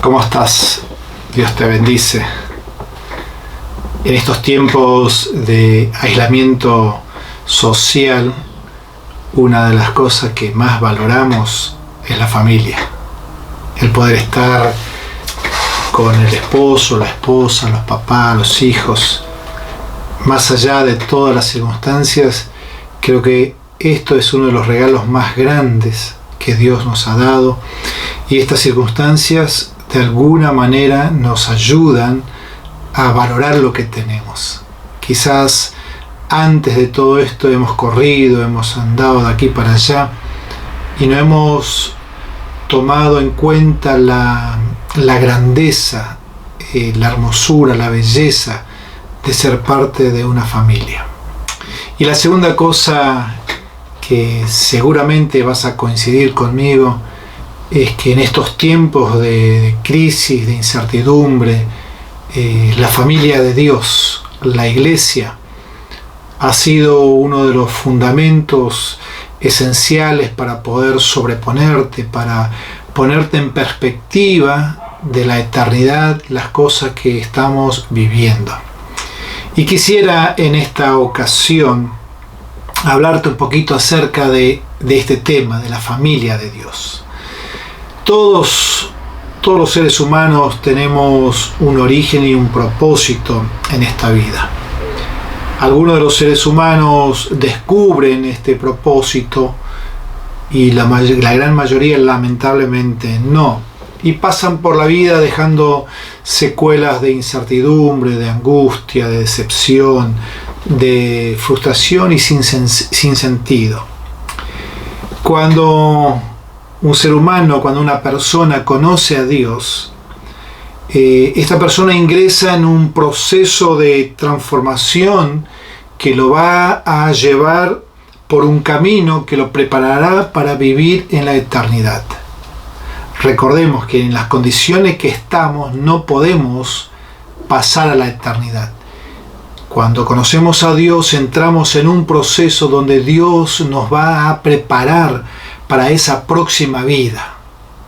¿Cómo estás? Dios te bendice. En estos tiempos de aislamiento social, una de las cosas que más valoramos es la familia. El poder estar con el esposo, la esposa, los papás, los hijos. Más allá de todas las circunstancias, creo que esto es uno de los regalos más grandes que Dios nos ha dado. Y estas circunstancias de alguna manera nos ayudan a valorar lo que tenemos. Quizás antes de todo esto hemos corrido, hemos andado de aquí para allá y no hemos tomado en cuenta la grandeza, la hermosura, la belleza de ser parte de una familia. Y la segunda cosa que seguramente vas a coincidir conmigo es que en estos tiempos de crisis, de incertidumbre, la familia de Dios, la iglesia, ha sido uno de los fundamentos esenciales para poder sobreponerte, para ponerte en perspectiva de la eternidad, las cosas que estamos viviendo. Y quisiera en esta ocasión hablarte un poquito acerca de este tema, de la familia de Dios. Todos los seres humanos tenemos un origen y un propósito en esta vida. Algunos de los seres humanos descubren este propósito y la gran mayoría lamentablemente no. Y pasan por la vida dejando secuelas de incertidumbre, de angustia, de decepción, de frustración y sin sentido. Cuando un ser humano, cuando una persona conoce a Dios, esta persona ingresa en un proceso de transformación que lo va a llevar por un camino que lo preparará para vivir en la eternidad. Recordemos que en las condiciones que estamos no podemos pasar a la eternidad. Cuando conocemos a Dios entramos en un proceso donde Dios nos va a preparar para esa próxima vida.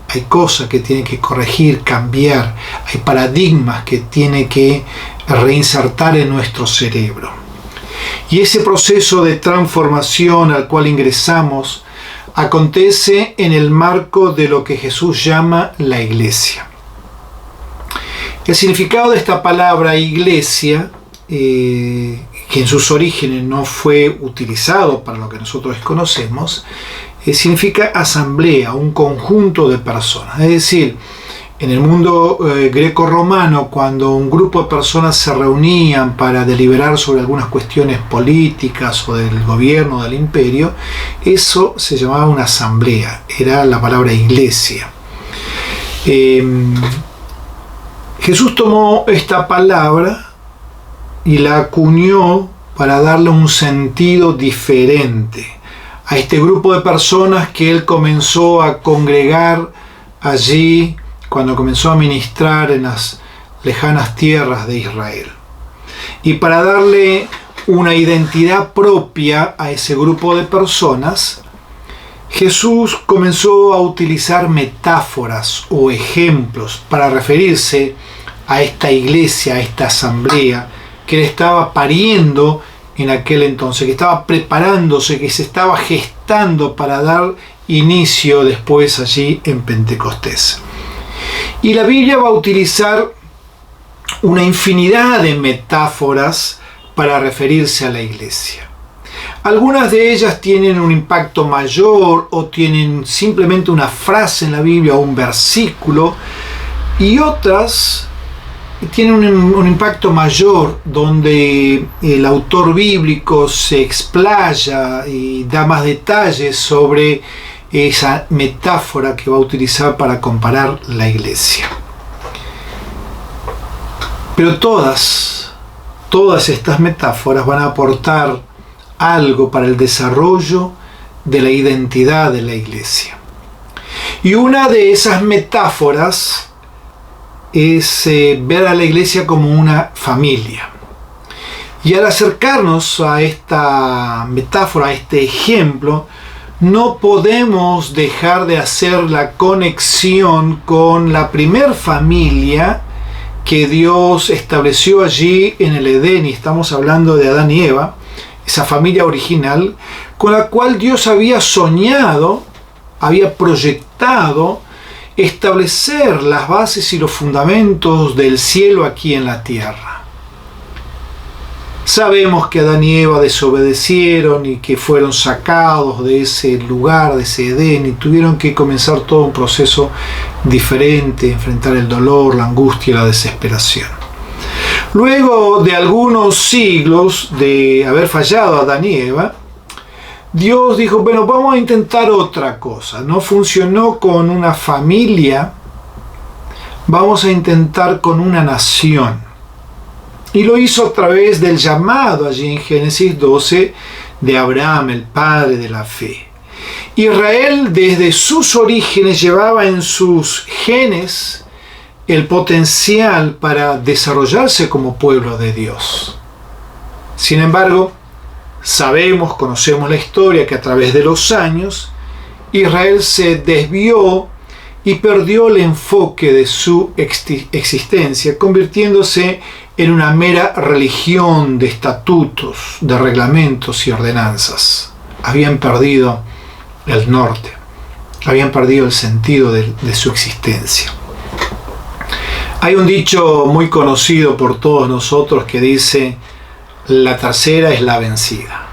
Hay cosas que tiene que corregir, cambiar, hay paradigmas que tiene que reinsertar en nuestro cerebro. Y ese proceso de transformación al cual ingresamos acontece en el marco de lo que Jesús llama la iglesia. El significado de esta palabra iglesia, que en sus orígenes no fue utilizado para lo que nosotros conocemos, significa asamblea, un conjunto de personas. Es decir, en el mundo greco-romano, cuando un grupo de personas se reunían para deliberar sobre algunas cuestiones políticas o del gobierno del imperio, eso se llamaba una asamblea, era la palabra iglesia. Jesús tomó esta palabra y la acuñó para darle un sentido diferente a este grupo de personas que él comenzó a congregar allí cuando comenzó a ministrar en las lejanas tierras de Israel. Y para darle una identidad propia a ese grupo de personas, Jesús comenzó a utilizar metáforas o ejemplos para referirse a esta iglesia, a esta asamblea que él estaba pariendo en aquel entonces, que estaba preparándose, que se estaba gestando para dar inicio después allí en Pentecostés. Y la Biblia va a utilizar una infinidad de metáforas para referirse a la iglesia. Algunas de ellas tienen un impacto mayor o tienen simplemente una frase en la Biblia o un versículo, y otras tienen un impacto mayor donde el autor bíblico se explaya y da más detalles sobre esa metáfora que va a utilizar para comparar la iglesia. Pero todas estas metáforas van a aportar algo para el desarrollo de la identidad de la iglesia. Y una de esas metáforas es ver a la iglesia como una familia. Y al acercarnos a esta metáfora, a este ejemplo, no podemos dejar de hacer la conexión con la primer familia que Dios estableció allí en el Edén, y estamos hablando de Adán y Eva, esa familia original con la cual Dios había soñado, había proyectado establecer las bases y los fundamentos del cielo aquí en la tierra. Sabemos que Adán y Eva desobedecieron y que fueron sacados de ese lugar, de ese Edén, y tuvieron que comenzar todo un proceso diferente, enfrentar el dolor, la angustia y la desesperación. Luego de algunos siglos de haber fallado Adán y Eva, Dios dijo, bueno, vamos a intentar otra cosa. No funcionó con una familia, vamos a intentar con una nación. Y lo hizo a través del llamado allí en Génesis 12 de Abraham, el padre de la fe. Israel desde sus orígenes llevaba en sus genes el potencial para desarrollarse como pueblo de Dios. Sin embargo, conocemos la historia que a través de los años Israel se desvió y perdió el enfoque de su existencia, convirtiéndose en una mera religión de estatutos, de reglamentos y ordenanzas. Habían perdido el norte, habían perdido el sentido de su existencia. Hay un dicho muy conocido por todos nosotros que dice, la tercera es la vencida.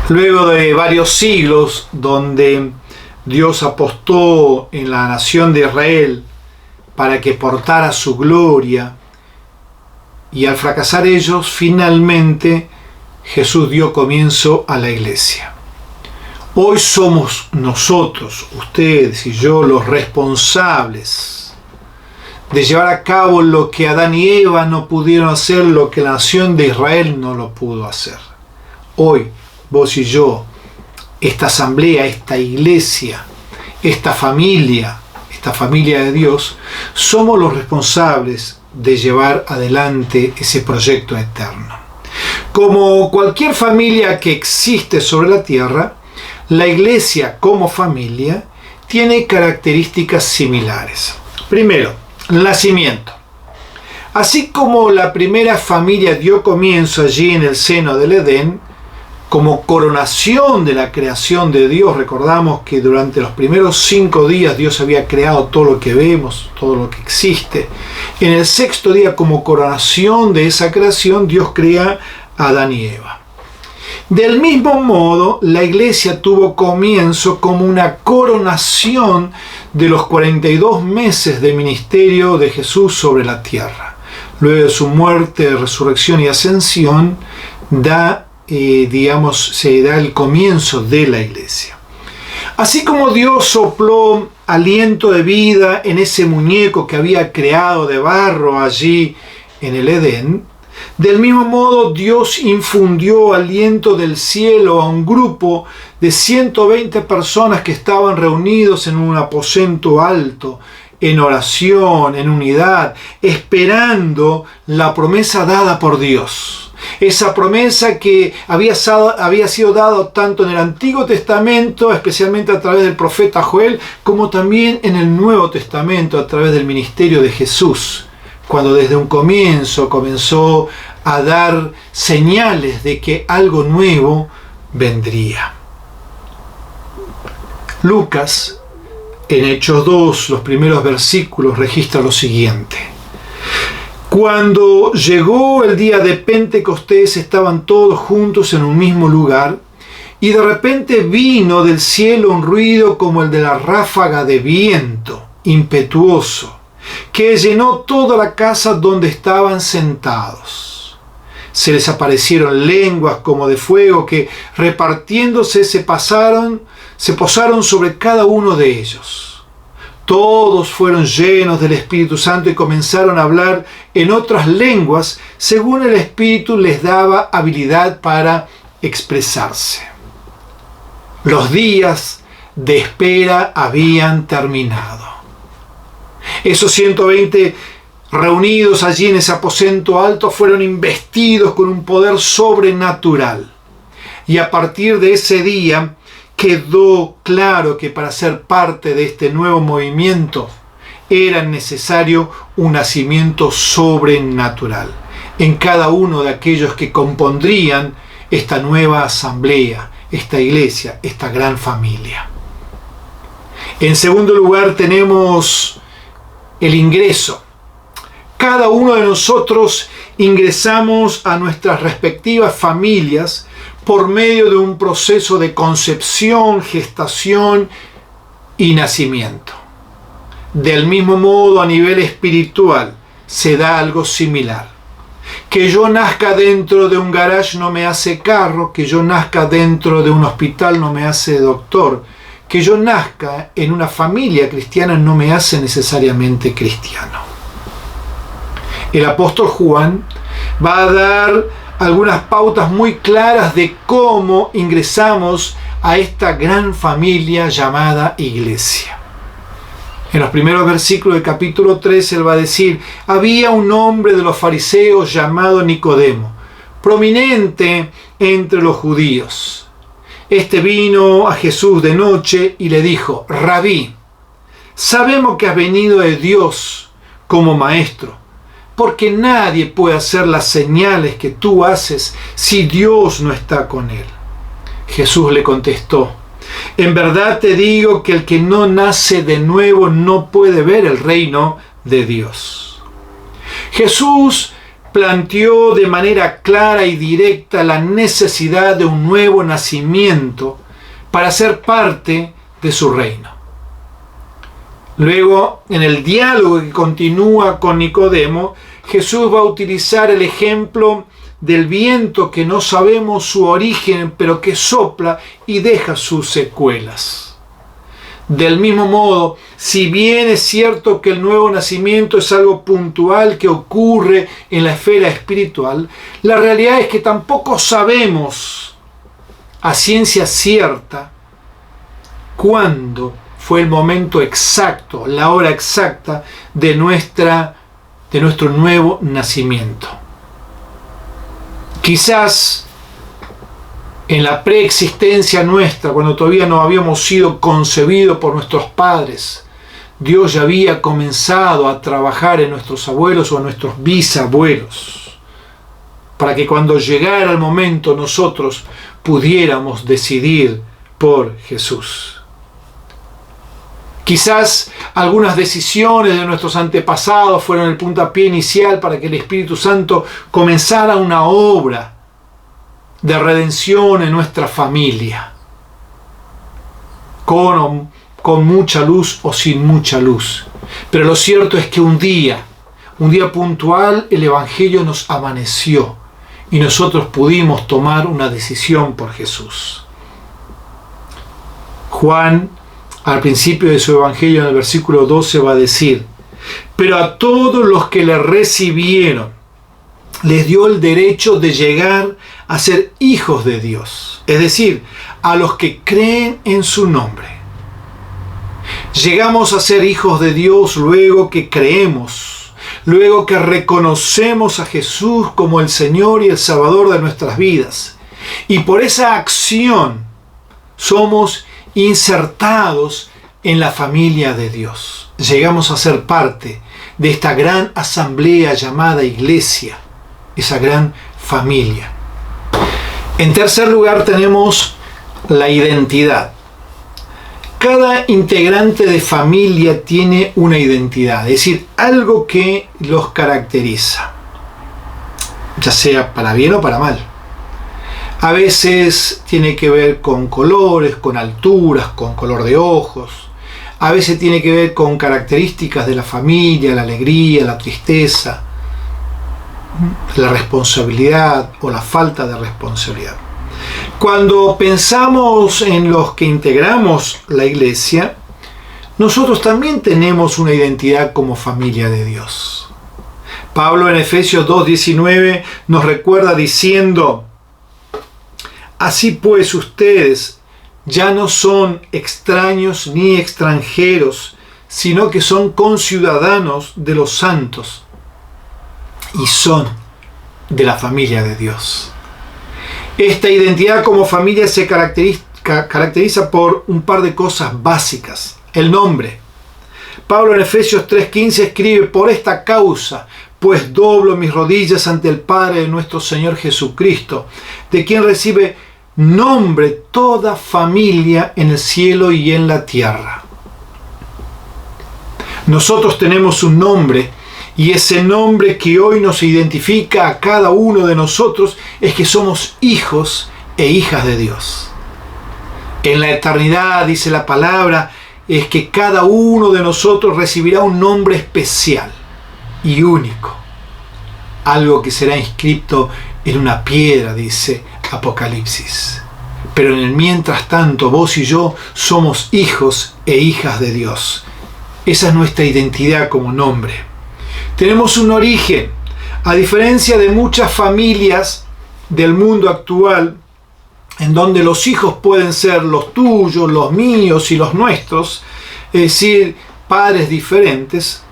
Luego de varios siglos donde Dios apostó en la nación de Israel para que portara su gloria, y al fracasar ellos, finalmente Jesús dio comienzo a la iglesia. Hoy somos nosotros, ustedes y yo, los responsables de llevar a cabo lo que Adán y Eva no pudieron hacer, lo que la nación de Israel no lo pudo hacer. Hoy, vos y yo, esta asamblea, esta iglesia, esta familia de Dios, somos los responsables de llevar adelante ese proyecto eterno. Como cualquier familia que existe sobre la tierra, la iglesia como familia tiene características similares. Primero, nacimiento. Así como la primera familia dio comienzo allí en el seno del Edén, como coronación de la creación de Dios, recordamos que durante los primeros 5 días Dios había creado todo lo que vemos, todo lo que existe. En el 6º día, como coronación de esa creación, Dios crea a Adán y Eva. Del mismo modo, la iglesia tuvo comienzo como una coronación de los 42 meses de ministerio de Jesús sobre la tierra. Luego de su muerte, resurrección y ascensión, se da el comienzo de la iglesia. Así como Dios sopló aliento de vida en ese muñeco que había creado de barro allí en el Edén, del mismo modo Dios infundió aliento del cielo a un grupo de 120 personas que estaban reunidos en un aposento alto, en oración, en unidad, esperando la promesa dada por Dios. Esa promesa que había sido dada tanto en el Antiguo Testamento, especialmente a través del profeta Joel, como también en el Nuevo Testamento, a través del ministerio de Jesús, cuando desde un comienzo comenzó a dar señales de que algo nuevo vendría. Lucas, en Hechos 2, los primeros versículos, registra lo siguiente. Cuando llegó el día de Pentecostés, estaban todos juntos en un mismo lugar, y de repente vino del cielo un ruido como el de la ráfaga de viento impetuoso, que llenó toda la casa donde estaban sentados. Se les aparecieron lenguas como de fuego que, repartiéndose, se posaron sobre cada uno de ellos. Todos fueron llenos del Espíritu Santo y comenzaron a hablar en otras lenguas según el Espíritu les daba habilidad para expresarse. Los días de espera habían terminado. Esos 120 reunidos allí en ese aposento alto fueron investidos con un poder sobrenatural. Y a partir de ese día quedó claro que para ser parte de este nuevo movimiento era necesario un nacimiento sobrenatural en cada uno de aquellos que compondrían esta nueva asamblea, esta iglesia, esta gran familia. En segundo lugar tenemos el ingreso. Cada uno de nosotros ingresamos a nuestras respectivas familias por medio de un proceso de concepción, gestación y nacimiento. Del mismo modo, a nivel espiritual, se da algo similar. Que yo nazca dentro de un garage no me hace carro, que yo nazca dentro de un hospital no me hace doctor, que yo nazca en una familia cristiana no me hace necesariamente cristiano. El apóstol Juan va a dar algunas pautas muy claras de cómo ingresamos a esta gran familia llamada iglesia. En los primeros versículos del capítulo 3 él va a decir: había un hombre de los fariseos llamado Nicodemo, prominente entre los judíos. Este vino a Jesús de noche y le dijo: Rabí, sabemos que has venido de Dios como maestro, porque nadie puede hacer las señales que tú haces si Dios no está con él. Jesús le contestó: en verdad te digo que el que no nace de nuevo no puede ver el reino de Dios. Jesús planteó de manera clara y directa la necesidad de un nuevo nacimiento para ser parte de su reino. Luego, en el diálogo que continúa con Nicodemo, Jesús va a utilizar el ejemplo del viento que no sabemos su origen, pero que sopla y deja sus secuelas. Del mismo modo, si bien es cierto que el nuevo nacimiento es algo puntual que ocurre en la esfera espiritual, la realidad es que tampoco sabemos a ciencia cierta cuándo fue el momento exacto, la hora exacta de nuestro nuevo nacimiento. Quizás en la preexistencia nuestra, cuando todavía no habíamos sido concebidos por nuestros padres, Dios ya había comenzado a trabajar en nuestros abuelos o en nuestros bisabuelos, para que cuando llegara el momento nosotros pudiéramos decidir por Jesús. Quizás algunas decisiones de nuestros antepasados fueron el puntapié inicial para que el Espíritu Santo comenzara una obra de redención en nuestra familia, con mucha luz o sin mucha luz. Pero lo cierto es que un día puntual, el Evangelio nos amaneció y nosotros pudimos tomar una decisión por Jesús. Juan, al principio de su Evangelio, en el versículo 12, va a decir: pero a todos los que le recibieron, les dio el derecho de llegar a ser hijos de Dios, es decir, a los que creen en su nombre. Llegamos a ser hijos de Dios luego que creemos, luego que reconocemos a Jesús como el Señor y el Salvador de nuestras vidas. Y por esa acción somos insertados en la familia de Dios. Llegamos a ser parte de esta gran asamblea llamada iglesia, esa gran familia. En tercer lugar tenemos la identidad. Cada integrante de familia tiene una identidad, es decir, algo que los caracteriza, ya sea para bien o para mal. A veces tiene que ver con colores, con alturas, con color de ojos. A veces tiene que ver con características de la familia, la alegría, la tristeza, la responsabilidad o la falta de responsabilidad. Cuando pensamos en los que integramos la iglesia, nosotros también tenemos una identidad como familia de Dios. Pablo en Efesios 2:19 nos recuerda diciendo: así pues ustedes ya no son extraños ni extranjeros, sino que son conciudadanos de los santos y son de la familia de Dios. Esta identidad como familia se caracteriza por un par de cosas básicas. El nombre. Pablo en Efesios 3:15 escribe: por esta causa, pues doblo mis rodillas ante el Padre de nuestro Señor Jesucristo, de quien recibe nombre toda familia en el cielo y en la tierra. Nosotros tenemos un nombre, y ese nombre que hoy nos identifica a cada uno de nosotros es que somos hijos e hijas de Dios. En la eternidad, dice la palabra, es que cada uno de nosotros recibirá un nombre especial y único. Algo que será inscrito en una piedra, dice Apocalipsis. Pero en el mientras tanto, vos y yo somos hijos e hijas de Dios. Esa es nuestra identidad como nombre. Tenemos un origen. A diferencia de muchas familias del mundo actual, en donde los hijos pueden ser los tuyos, los míos y los nuestros, es decir, padres diferentes,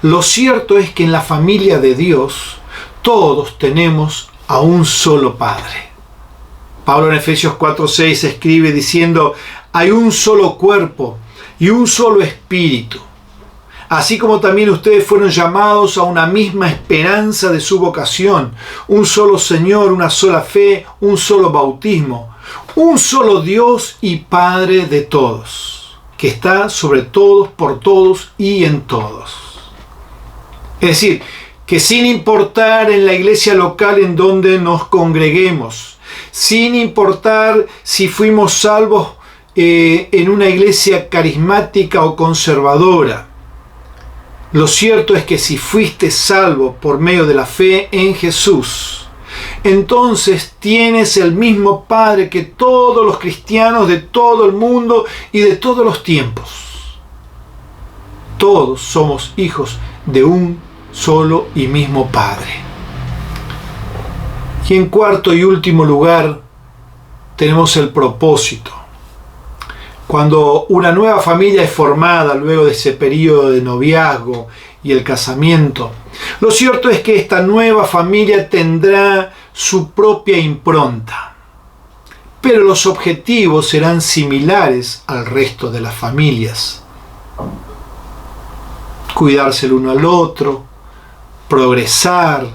lo cierto es que en la familia de Dios todos tenemos a un solo Padre. Pablo en Efesios 4:6 escribe diciendo: hay un solo cuerpo y un solo espíritu, así como también ustedes fueron llamados a una misma esperanza de su vocación, un solo Señor, una sola fe, un solo bautismo, un solo Dios y Padre de todos, que está sobre todos, por todos y en todos. Es decir, que sin importar en la iglesia local en donde nos congreguemos, sin importar si fuimos salvos en una iglesia carismática o conservadora, lo cierto es que si fuiste salvo por medio de la fe en Jesús, entonces tienes el mismo Padre que todos los cristianos de todo el mundo y de todos los tiempos. Todos somos hijos de un solo y mismo Padre. Y en cuarto y último lugar, tenemos el propósito. Cuando una nueva familia es formada luego de ese periodo de noviazgo y el casamiento, lo cierto es que esta nueva familia tendrá su propia impronta, pero los objetivos serán similares al resto de las familias. Cuidarse el uno al otro, progresar,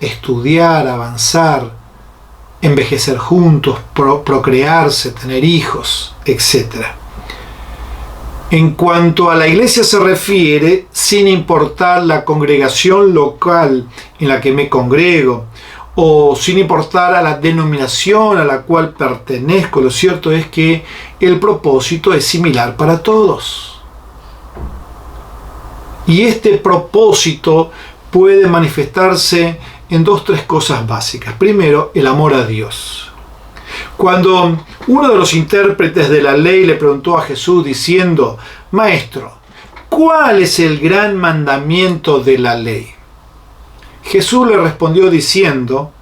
estudiar, avanzar, envejecer juntos, procrearse, tener hijos, etc. En cuanto a la iglesia se refiere, sin importar la congregación local en la que me congrego, o sin importar a la denominación a la cual pertenezco, lo cierto es que el propósito es similar para todos. Y este propósito puede manifestarse en 2-3 cosas básicas. Primero, el amor a Dios. Cuando uno de los intérpretes de la ley le preguntó a Jesús diciendo: Maestro, ¿cuál es el gran mandamiento de la ley? Jesús le respondió diciendo: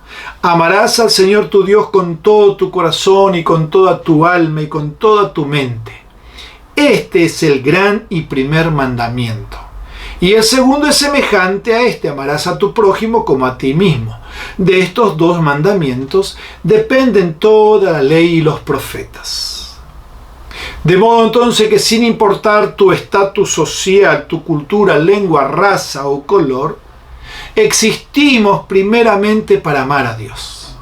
amarás al Señor tu Dios con todo tu corazón y con toda tu alma y con toda tu mente. Este es el gran y primer mandamiento. Y el segundo es semejante a este: amarás a tu prójimo como a ti mismo. De estos 2 mandamientos dependen toda la ley y los profetas. De modo entonces que sin importar tu estatus social, tu cultura, lengua, raza o color, existimos primeramente para amar a Dios.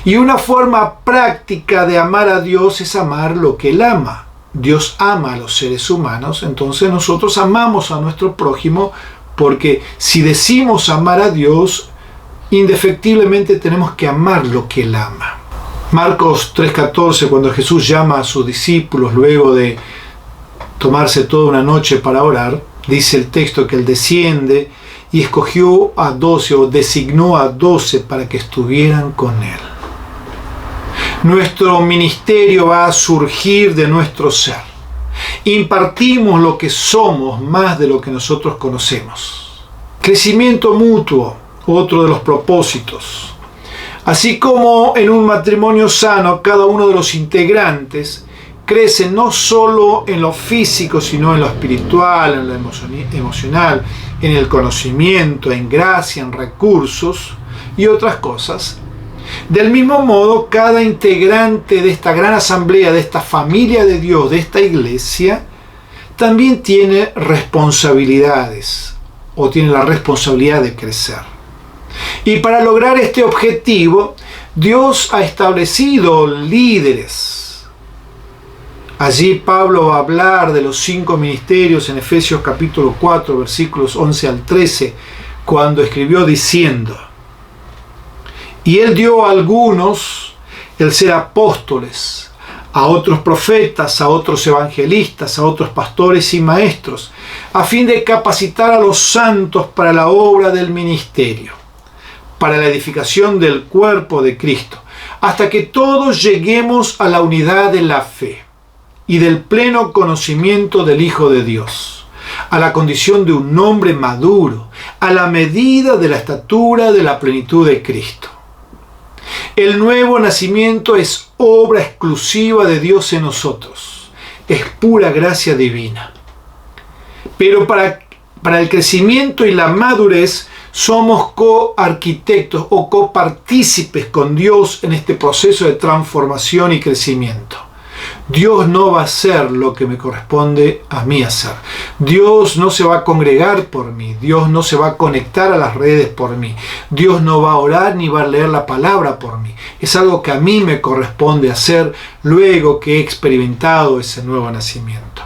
Y una forma práctica de amar a Dios es amar lo que Él ama. Dios ama a los seres humanos, entonces nosotros amamos a nuestro prójimo, porque si decimos amar a Dios, indefectiblemente tenemos que amar lo que Él ama. Marcos 3:14, cuando Jesús llama a sus discípulos luego de tomarse toda una noche para orar, dice el texto que Él desciende y escogió a 12 o designó a 12 para que estuvieran con Él. Nuestro ministerio va a surgir de nuestro ser. Impartimos lo que somos más de lo que nosotros conocemos. Crecimiento mutuo, otro de los propósitos. Así como en un matrimonio sano, cada uno de los integrantes crece no solo en lo físico, sino en lo espiritual, en lo emocional, en el conocimiento, en gracia, en recursos y otras cosas. Del mismo modo, cada integrante de esta gran asamblea, de esta familia de Dios, de esta iglesia, también tiene responsabilidades o tiene la responsabilidad de crecer. Y para lograr este objetivo, Dios ha establecido líderes. Allí Pablo va a hablar de los 5 ministerios en Efesios capítulo 4, versículos 11 al 13, cuando escribió diciendo: y él dio a algunos el ser apóstoles, a otros profetas, a otros evangelistas, a otros pastores y maestros, a fin de capacitar a los santos para la obra del ministerio, para la edificación del cuerpo de Cristo, hasta que todos lleguemos a la unidad de la fe y del pleno conocimiento del Hijo de Dios, a la condición de un hombre maduro, a la medida de la estatura de la plenitud de Cristo. El nuevo nacimiento es obra exclusiva de Dios en nosotros. Es pura gracia divina. Pero para el crecimiento y la madurez somos coarquitectos o copartícipes con Dios en este proceso de transformación y crecimiento. Dios no va a hacer lo que me corresponde a mí hacer. Dios no se va a congregar por mí. Dios no se va a conectar a las redes por mí. Dios no va a orar ni va a leer la palabra por mí. Es algo que a mí me corresponde hacer luego que he experimentado ese nuevo nacimiento.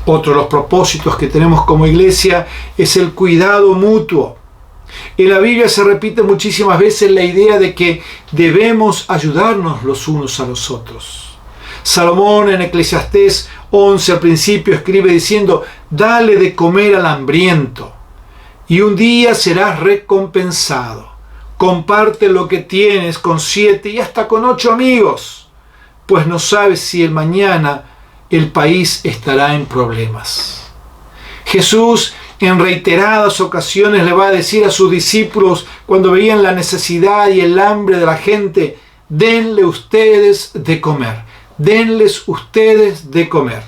Otro de los propósitos que tenemos como iglesia es el cuidado mutuo. En la Biblia se repite muchísimas veces la idea de que debemos ayudarnos los unos a los otros. Salomón en Eclesiastés 11 al principio escribe diciendo: dale de comer al hambriento y un día serás recompensado. Comparte lo que tienes con 7 y hasta con 8 amigos, pues no sabes si el mañana el país estará en problemas. Jesús en reiteradas ocasiones le va a decir a sus discípulos cuando veían la necesidad y el hambre de la gente: denle ustedes de comer. Denles ustedes de comer.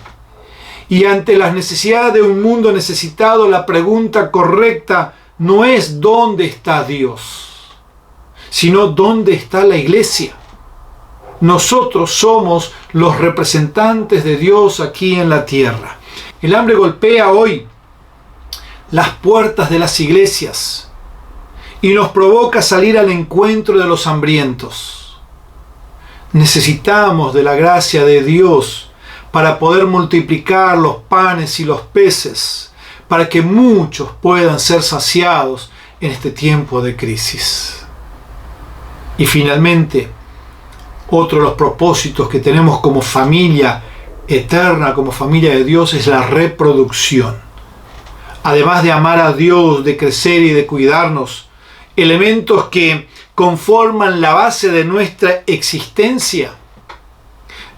Y ante las necesidades de un mundo necesitado, la pregunta correcta no es ¿dónde está Dios?, sino ¿dónde está la iglesia? Nosotros somos los representantes de Dios aquí en la tierra. El hambre golpea hoy las puertas de las iglesias y nos provoca salir al encuentro de los hambrientos. Necesitamos de la gracia de Dios para poder multiplicar los panes y los peces, para que muchos puedan ser saciados en este tiempo de crisis. Y finalmente, otro de los propósitos que tenemos como familia eterna, como familia de Dios, es la reproducción. Además de amar a Dios, de crecer y de cuidarnos, elementos que conforman la base de nuestra existencia.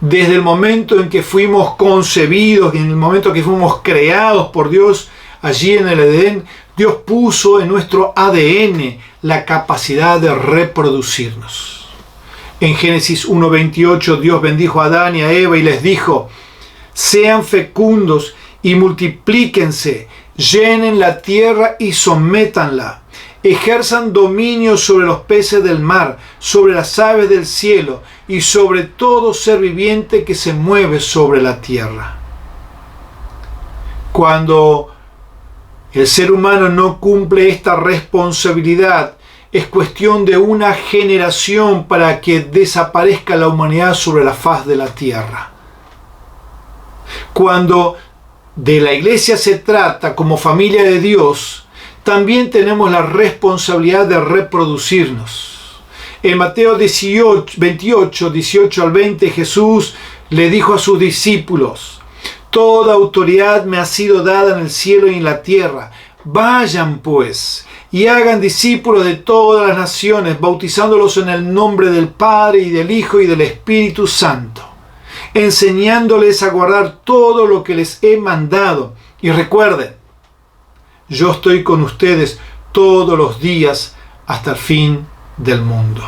Desde el momento en que fuimos concebidos, en el momento en que fuimos creados por Dios, allí en el Edén, Dios puso en nuestro ADN la capacidad de reproducirnos. En Génesis 1:28, Dios bendijo a Adán y a Eva y les dijo: sean fecundos y multiplíquense, llenen la tierra y sométanla. Ejerzan dominio sobre los peces del mar, sobre las aves del cielo y sobre todo ser viviente que se mueve sobre la tierra. Cuando el ser humano no cumple esta responsabilidad, es cuestión de una generación para que desaparezca la humanidad sobre la faz de la tierra. Cuando de la iglesia se trata como familia de Dios, también tenemos la responsabilidad de reproducirnos. En Mateo 28, 18 al 20, Jesús le dijo a sus discípulos: toda autoridad me ha sido dada en el cielo y en la tierra. Vayan pues y hagan discípulos de todas las naciones, bautizándolos en el nombre del Padre y del Hijo y del Espíritu Santo, enseñándoles a guardar todo lo que les he mandado. Y recuerden, yo estoy con ustedes todos los días hasta el fin del mundo.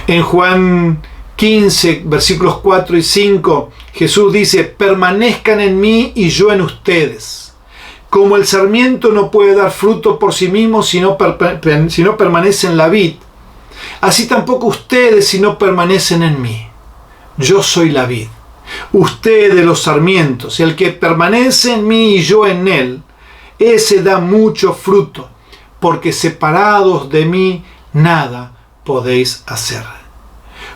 En Juan 15, versículos 4 y 5, Jesús dice: permanezcan en mí y yo en ustedes. Como el sarmiento no puede dar fruto por sí mismo si no permanece en la vid, Así tampoco ustedes si no permanecen en mí. Yo soy la vid, ustedes los sarmientos, y el que permanece en mí y yo en él, ese da mucho fruto, porque separados de mí nada podéis hacer.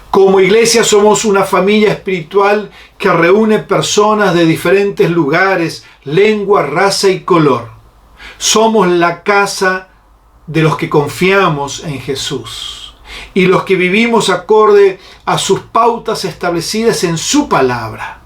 Como iglesia somos una familia espiritual que reúne personas de diferentes lugares, lengua, raza y color. Somos la casa de los que confiamos en Jesús y los que vivimos acorde a sus pautas establecidas en su palabra.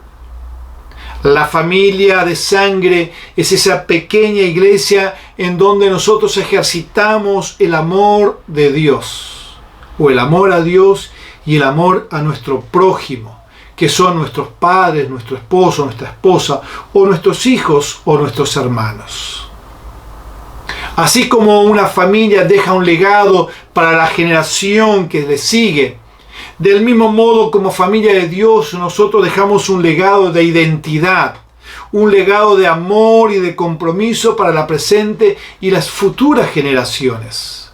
La familia de sangre es esa pequeña iglesia en donde nosotros ejercitamos el amor de Dios, o el amor a Dios y el amor a nuestro prójimo, que son nuestros padres, nuestro esposo, nuestra esposa, o nuestros hijos o nuestros hermanos. Así como una familia deja un legado para la generación que le sigue, del mismo modo como familia de Dios nosotros dejamos un legado de identidad, un legado de amor y de compromiso para la presente y las futuras generaciones.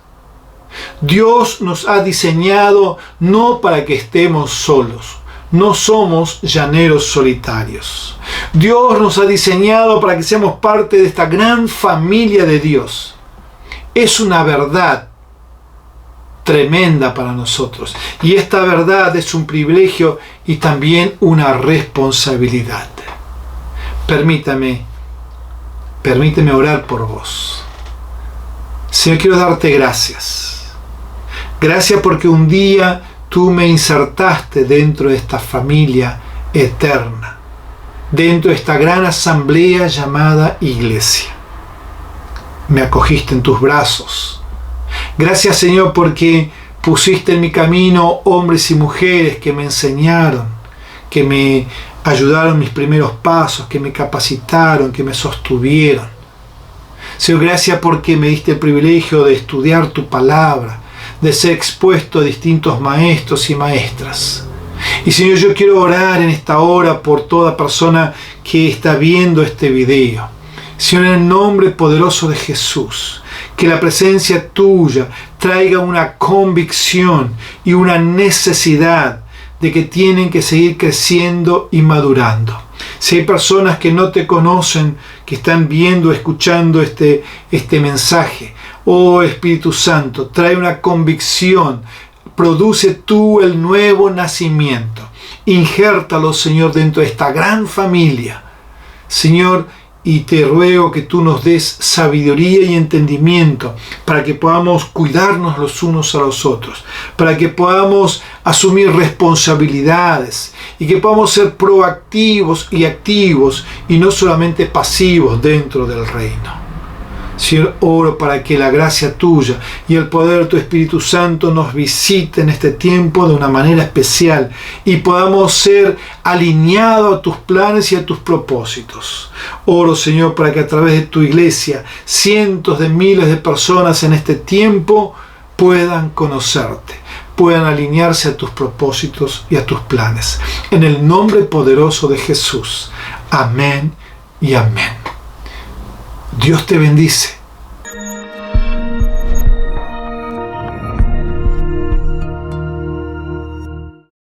Dios nos ha diseñado no para que estemos solos. No somos llaneros solitarios. Dios nos ha diseñado para que seamos parte de esta gran familia de Dios. Es una verdad tremenda para nosotros. Y esta verdad es un privilegio y también una responsabilidad. Permítame orar por vos. Señor, quiero darte gracias. Gracias porque un día tú me insertaste dentro de esta familia eterna, dentro de esta gran asamblea llamada iglesia. Me acogiste en tus brazos. Gracias, Señor, porque pusiste en mi camino hombres y mujeres que me enseñaron, que me ayudaron mis primeros pasos, que me capacitaron, que me sostuvieron. Señor, gracias porque me diste el privilegio de estudiar tu palabra, de ser expuesto a distintos maestros y maestras. Y Señor, yo quiero orar en esta hora por toda persona que está viendo este video. Señor, en el nombre poderoso de Jesús, que la presencia tuya traiga una convicción y una necesidad de que tienen que seguir creciendo y madurando. Si hay personas que no te conocen, que están viendo, escuchando este mensaje, oh Espíritu Santo, trae una convicción, produce tú el nuevo nacimiento. Injértalo, Señor, dentro de esta gran familia. Señor, y te ruego que tú nos des sabiduría y entendimiento para que podamos cuidarnos los unos a los otros, para que podamos asumir responsabilidades y que podamos ser proactivos y activos y no solamente pasivos dentro del reino. Señor, oro para que la gracia tuya y el poder de tu Espíritu Santo nos visite en este tiempo de una manera especial y podamos ser alineados a tus planes y a tus propósitos. Oro, Señor, para que a través de tu iglesia cientos de miles de personas en este tiempo puedan conocerte, puedan alinearse a tus propósitos y a tus planes. En el nombre poderoso de Jesús. Amén y amén. Dios te bendice.